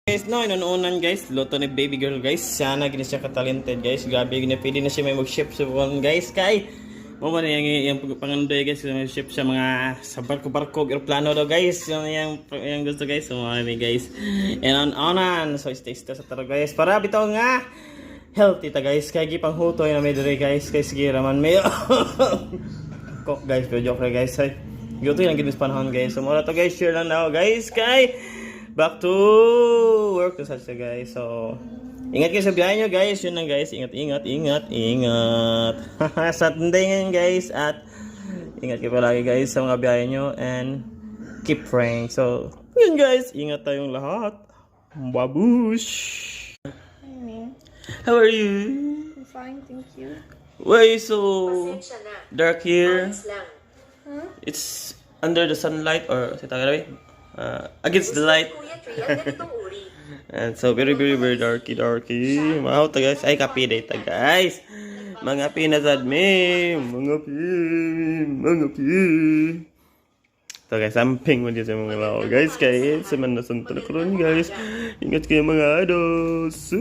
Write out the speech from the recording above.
Guys, no, inuunan guys, luto ni baby girl guys. Sana gini siya ka-talented guys. Grabe gini, pwede na siya may mag-ship sa buwan guys. Kay, mo man yung pangandoy guys, mag-ship sa mga sa barko-barko, aeroplano daw guys. Yung gusto guys, so mga guys. And on. So stay sa tara guys. Para bitaw nga healthy ta guys. Kay gipang hutoy na may dire guys. Kay sige raman may cook guys, pero joke guys. Ay, gusto lang ginis panahon guys. So muna to guys, share lang daw guys. Kay back to work to such guys. So, ingat kayo sa biyahe nyo guys. Yun lang guys. Ingat. Sunday ngayon guys. At ingat kayo palagi guys sa mga biyahe nyo. And keep praying. So, yun guys. Ingat tayong lahat. Babush! Hi, How are you? I'm fine, thank you. Why are you so dark here? Huh? It's under the sunlight or against the light. And so very darky. Mahaw ta guys. Ay kape day ta guys. Mga pinasad me. Mga pi. So guys, samping mo dito sa mga lao guys. Kaya sa man nasunto na karon guys. Ingat kayo mga ados.